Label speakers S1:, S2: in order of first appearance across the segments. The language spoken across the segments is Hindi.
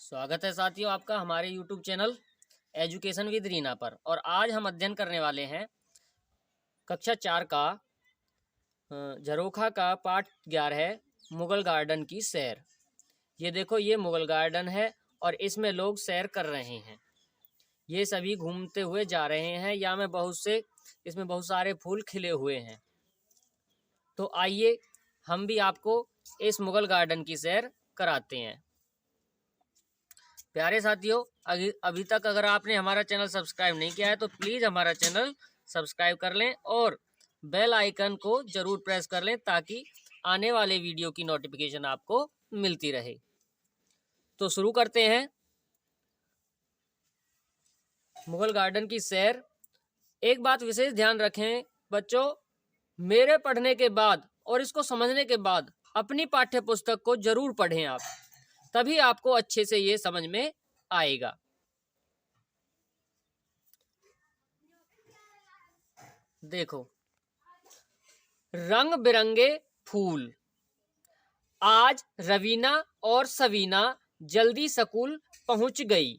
S1: स्वागत है साथियों आपका हमारे YouTube channel education with Reena पर। और आज हम अध्ययन करने वाले हैं कक्षा 4 का झरोखा का पाठ 11 है मुगल गार्डन की सैर। ये देखो, ये मुगल गार्डन है और इसमें लोग सैर कर रहे हैं। ये सभी घूमते हुए जा रहे हैं। यहाँ में इसमें बहुत सारे फूल खिले हुए हैं। तो आइए हम भी आपको इस मुगल गार्डन की सैर कराते हैं। प्यारे साथियों, अभी तक अगर आपने हमारा चैनल सब्सक्राइब नहीं किया है तो प्लीज़ हमारा चैनल सब्सक्राइब कर लें और बेल आइकन को ज़रूर प्रेस कर लें ताकि आने वाले वीडियो की नोटिफिकेशन आपको मिलती रहे। तो शुरू करते हैं मुगल गार्डन की सैर। एक बात विशेष ध्यान रखें बच्चों, मेरे पढ़ने के बाद और इसको समझने के बाद अपनी पाठ्य पुस्तक को जरूर पढ़ें आप, तभी आपको अच्छे से ये समझ में आएगा। देखो, रंग बिरंगे फूल। आज रवीना और सवीना जल्दी स्कूल पहुंच गई।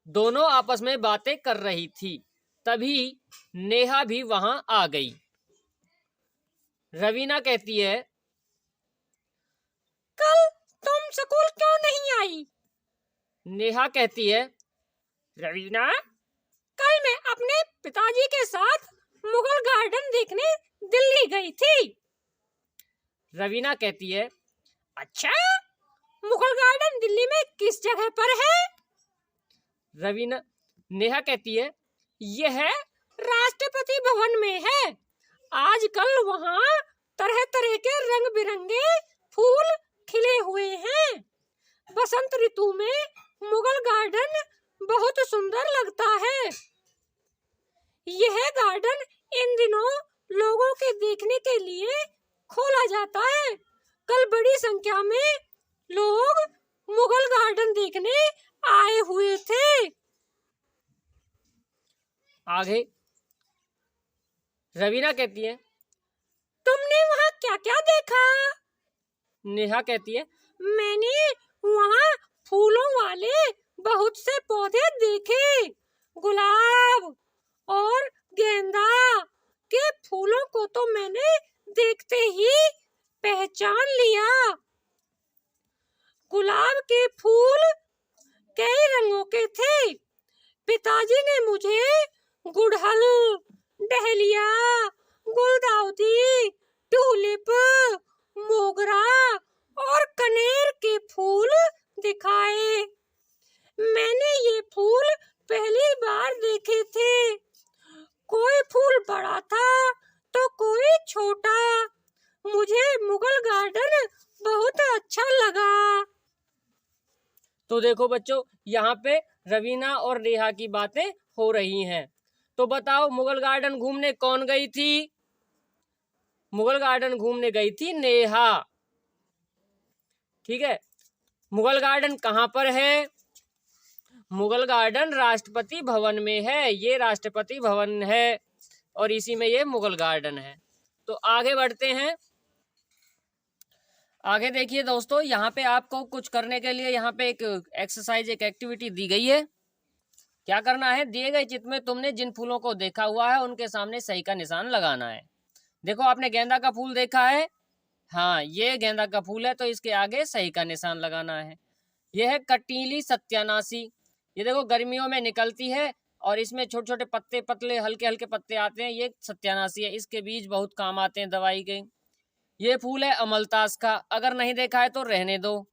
S1: दोनों आपस में बातें कर रही थी। तभी नेहा भी वहां आ गई। रवीना कहती है, कल तुम स्कूल क्यों नहीं आई? नेहा कहती है, रवीना, कल मैं अपने पिताजी के साथ मुगल गार्डन देखने दिल्ली गई थी। रवीना कहती है, अच्छा, मुगल गार्डन दिल्ली में किस जगह पर है? नेहा कहती है, यह राष्ट्रपति भवन में है। आजकल वहाँ तरह तरह के रंग बिरंगे फूल खिले हुए हैं। बसंत ऋतु में मुगल गार्डन बहुत सुंदर लगता है। यह गार्डन इन दिनों लोगों के देखने के लिए खोला जाता है। कल बड़ी संख्या में लोग मुगल गार्डन देखने आए हुए थे। आगे रवीना कहती है, तुमने वहाँ क्या क्या देखा? नेहा कहती है, मैंने वहाँ फूलों वाले बहुत से पौधे देखे। गुलाब और गेंदा के फूलों को तो मैंने देखते ही पहचान लिया। गुलाब के फूल कई रंगों के थे। पिताजी ने मुझे गुड़हल, डहलिया, गुलदाउदी, ट्यूलिप, मोगरा और कनेर के फूल दिखाए। मैंने ये फूल पहली बार देखे थे। कोई फूल बड़ा था तो कोई छोटा। मुझे मुगल गार्डन बहुत अच्छा लगा। तो देखो बच्चों, यहाँ पे रवीना और नेहा की बातें हो रही हैं। तो बताओ, मुगल गार्डन घूमने कौन गई थी? मुगल गार्डन घूमने गई थी नेहा। ठीक है, मुगल गार्डन कहाँ पर है? मुगल गार्डन राष्ट्रपति भवन में है। ये राष्ट्रपति भवन है और इसी में ये मुगल गार्डन है। तो आगे बढ़ते हैं। आगे देखिए दोस्तों, यहाँ पे आपको कुछ करने के लिए यहाँ पे एक एक्सरसाइज, एक एक्टिविटी दी गई है। क्या करना है? दिए गए चित्र में तुमने जिन फूलों को देखा हुआ है उनके सामने सही का निशान लगाना है। देखो, आपने गेंदा का फूल देखा है। हाँ, ये गेंदा का फूल है तो इसके आगे सही का निशान लगाना है। यह है कटीली सत्यानाशी। ये देखो, गर्मियों में निकलती है और इसमें छोटे छोटे पत्ते, पतले हल्के हल्के पत्ते आते हैं। ये सत्यानाशी है। इसके बीज बहुत काम आते हैं दवाई के। ये फूल है अमलतास का। अगर नहीं देखा है तो रहने दो।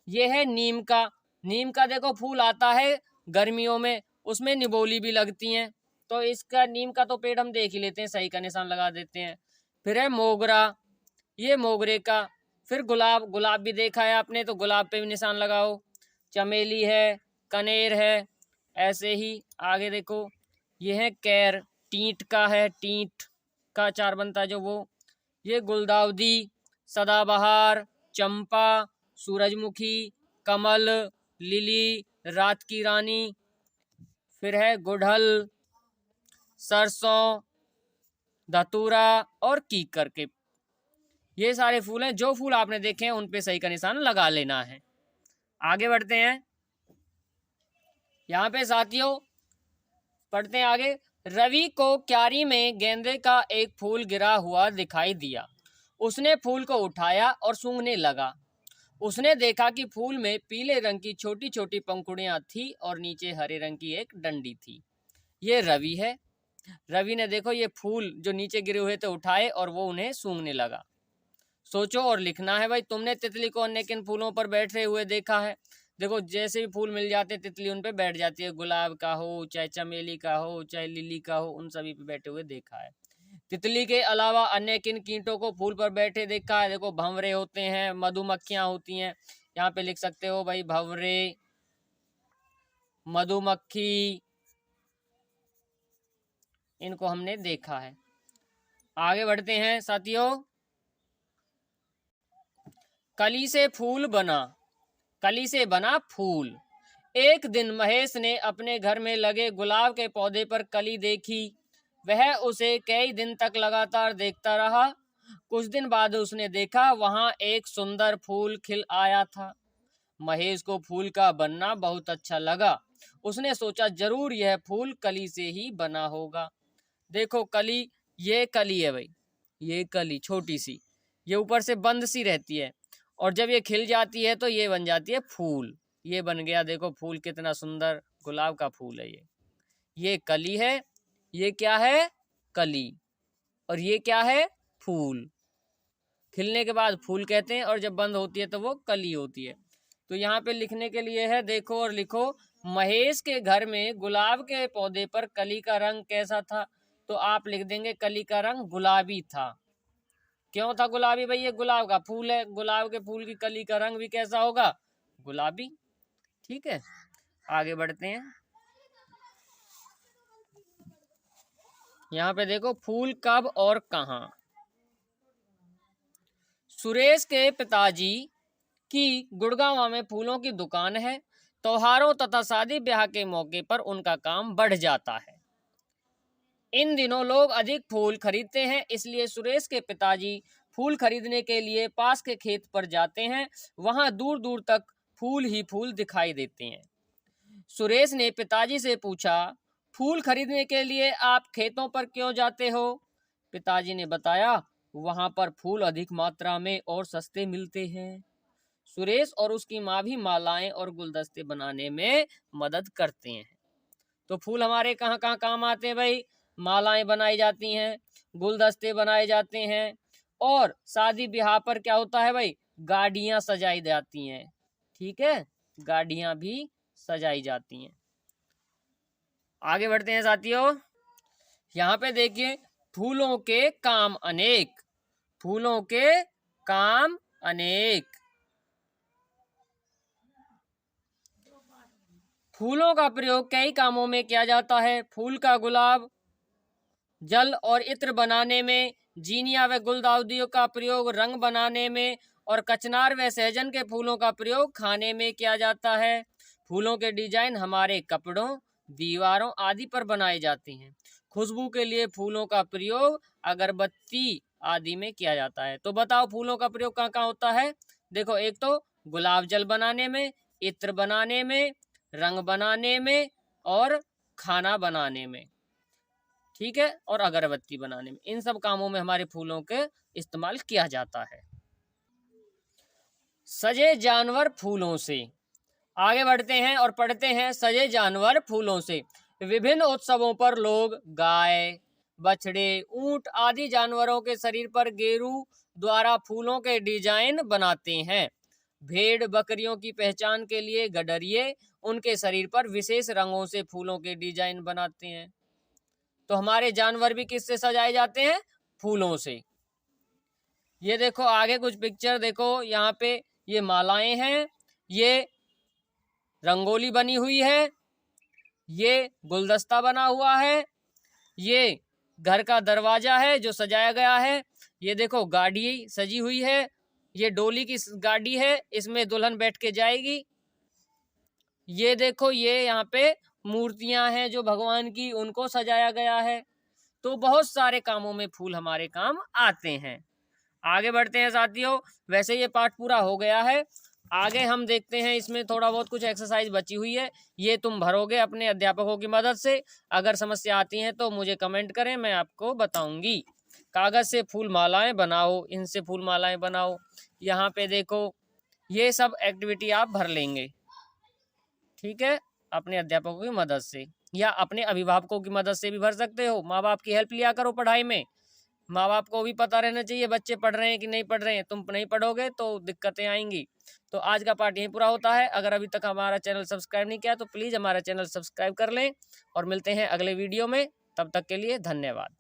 S1: ये है नीम का। नीम का देखो फूल आता है गर्मियों में, उसमें निबोली भी लगती हैं। तो इसका नीम का तो पेड़ हम देख ही लेते हैं, सही का निशान लगा देते हैं। फिर है मोगरा। ये मोगरे का। फिर गुलाब। गुलाब भी देखा है आपने तो गुलाब पे भी निशान लगाओ। चमेली है, कनेर है। ऐसे ही आगे देखो, ये है कैर। टींट का है, टींट का अचार बनता है जो वो। ये गुलदाउदी, सदाबहार, चंपा, सूरजमुखी, कमल, लिली, रात की रानी। फिर है गुड़हल, सरसों, धतूरा और कीकर के। ये सारे फूल हैं। जो फूल आपने देखे हैं उन पे सही का निशान लगा लेना है। आगे बढ़ते हैं। यहाँ पे साथियों पढ़ते हैं आगे। रवि को क्यारी में गेंदे का एक फूल गिरा हुआ दिखाई दिया। उसने फूल को उठाया और सूंघने लगा। उसने देखा कि फूल में पीले रंग की छोटी छोटी पंखुड़ियां थी और नीचे हरे रंग की एक डंडी थी। ये रवि है। रवि ने देखो ये फूल जो नीचे गिरे हुए थे उठाए और वो उन्हें सूंघने लगा। सोचो और लिखना है भाई, तुमने तितली को अन्य किन फूलों पर बैठे हुए देखा है। देखो जैसे भी फूल मिल जाते तितली उन पे बैठ जाती है, गुलाब का हो चाहे चमेली का हो चाहे लिली का हो, उन सभी पे बैठे हुए देखा है। तितली के अलावा अन्य किन कीटों को फूल पर बैठे देखा है। देखो भंवरे होते हैं, मधुमक्खियां होती हैं, यहाँ पे लिख सकते हो भाई भंवरे, मधुमक्खी, इनको हमने देखा है। आगे बढ़ते हैं साथियों। कली से फूल बना, कली से बना फूल। एक दिन महेश ने अपने घर में लगे गुलाब के पौधे पर कली देखी। वह उसे कई दिन तक लगातार देखता रहा। कुछ दिन बाद उसने देखा वहां एक सुंदर फूल खिल आया था। महेश को फूल का बनना बहुत अच्छा लगा। उसने सोचा जरूर यह फूल कली से ही बना होगा। देखो कली, ये कली है भाई, ये कली छोटी सी, ये ऊपर से बंद सी रहती है और जब ये खिल जाती है तो ये बन जाती है फूल। ये बन गया, देखो फूल कितना सुंदर गुलाब का फूल है ये कली है। ये क्या है? कली। और ये क्या है? फूल। खिलने के बाद फूल कहते हैं और जब बंद होती है तो वो कली होती है। तो यहाँ पे लिखने के लिए है, देखो और लिखो। महेश के घर में गुलाब के पौधे पर कली का रंग कैसा था? तो आप लिख देंगे कली का रंग गुलाबी था। क्यों था गुलाबी भाई? ये गुलाब का फूल है, गुलाब के फूल की कली का रंग भी कैसा होगा? गुलाबी। ठीक है, आगे बढ़ते हैं। यहाँ पे देखो फूल कब और कहाँ। सुरेश के पिताजी की गुड़गांव में फूलों की दुकान है। त्योहारों तथा शादी ब्याह के मौके पर उनका काम बढ़ जाता है। इन दिनों लोग अधिक फूल खरीदते हैं, इसलिए सुरेश के पिताजी फूल खरीदने के लिए पास के खेत पर जाते हैं। वहां दूर दूर तक फूल ही फूल दिखाई देते हैं। सुरेश ने पिताजी से पूछा, फूल खरीदने के लिए आप खेतों पर क्यों जाते हो? पिताजी ने बताया, वहां पर फूल अधिक मात्रा में और सस्ते मिलते हैं। सुरेश और उसकी माँ भी मालाएं और गुलदस्ते बनाने में मदद करते हैं। तो फूल हमारे कहाँ कहाँ काम आते हैं भाई? मालाएं बनाई जाती हैं, गुलदस्ते बनाए जाते हैं, और शादी ब्याह पर क्या होता है भाई? गाड़ियां सजाई जाती हैं। ठीक है, गाड़ियां भी सजाई जाती हैं। आगे बढ़ते हैं साथियों। यहाँ पे देखिए, फूलों के काम अनेक, फूलों के काम अनेक। फूलों का प्रयोग कई कामों में किया जाता है। फूल का गुलाब जल और इत्र बनाने में, जीनिया व गुलदाउदियों का प्रयोग रंग बनाने में, और कचनार व सहजन के फूलों का प्रयोग खाने में किया जाता है। फूलों के डिजाइन हमारे कपड़ों, दीवारों आदि पर बनाए जाते हैं। खुशबू के लिए फूलों का प्रयोग अगरबत्ती आदि में किया जाता है। तो बताओ फूलों का प्रयोग कहाँ कहाँ होता है? देखो, एक तो गुलाब जल बनाने में, इत्र बनाने में, रंग बनाने में, और खाना बनाने में। ठीक है, और अगरबत्ती बनाने में, इन सब कामों में हमारे फूलों के इस्तेमाल किया जाता है। सजे जानवर फूलों से। आगे बढ़ते हैं और पढ़ते हैं। सजे जानवर फूलों से। विभिन्न उत्सवों पर लोग गाय, बछड़े, ऊंट आदि जानवरों के शरीर पर गेरू द्वारा फूलों के डिजाइन बनाते हैं। भेड़ बकरियों की पहचान के लिए गडरिये उनके शरीर पर विशेष रंगों से फूलों के डिजाइन बनाते हैं। तो हमारे जानवर भी किससे सजाए जाते हैं? फूलों से। ये देखो आगे कुछ पिक्चर देखो, यहाँ पे ये मालाएं हैं, ये रंगोली बनी हुई है, ये गुलदस्ता बना हुआ है, ये घर का दरवाजा है जो सजाया गया है, ये देखो गाड़ी सजी हुई है, ये डोली की गाड़ी है, इसमें दुल्हन बैठ के जाएगी। ये देखो ये यहाँ पे मूर्तियां हैं जो भगवान की, उनको सजाया गया है। तो बहुत सारे कामों में फूल हमारे काम आते हैं। आगे बढ़ते हैं साथियों। वैसे ये पाठ पूरा हो गया है। आगे हम देखते हैं, इसमें थोड़ा बहुत कुछ एक्सरसाइज बची हुई है, ये तुम भरोगे अपने अध्यापकों की मदद से। अगर समस्या आती है तो मुझे कमेंट करें, मैं आपको बताऊंगी। कागज से फूल मालाएं बनाओ, इनसे फूल मालाएं बनाओ। यहाँ पे देखो, ये सब एक्टिविटी आप भर लेंगे, ठीक है, अपने अध्यापकों की मदद से, या अपने अभिभावकों की मदद से भी भर सकते हो। माँ बाप की हेल्प लिया करो पढ़ाई में। माँ बाप को भी पता रहना चाहिए बच्चे पढ़ रहे हैं कि नहीं पढ़ रहे हैं। तुम नहीं पढ़ोगे तो दिक्कतें आएंगी। तो आज का पार्ट यहीं पूरा होता है। अगर अभी तक हमारा चैनल सब्सक्राइब नहीं किया तो प्लीज़ हमारा चैनल सब्सक्राइब कर लें, और मिलते हैं अगले वीडियो में। तब तक के लिए धन्यवाद।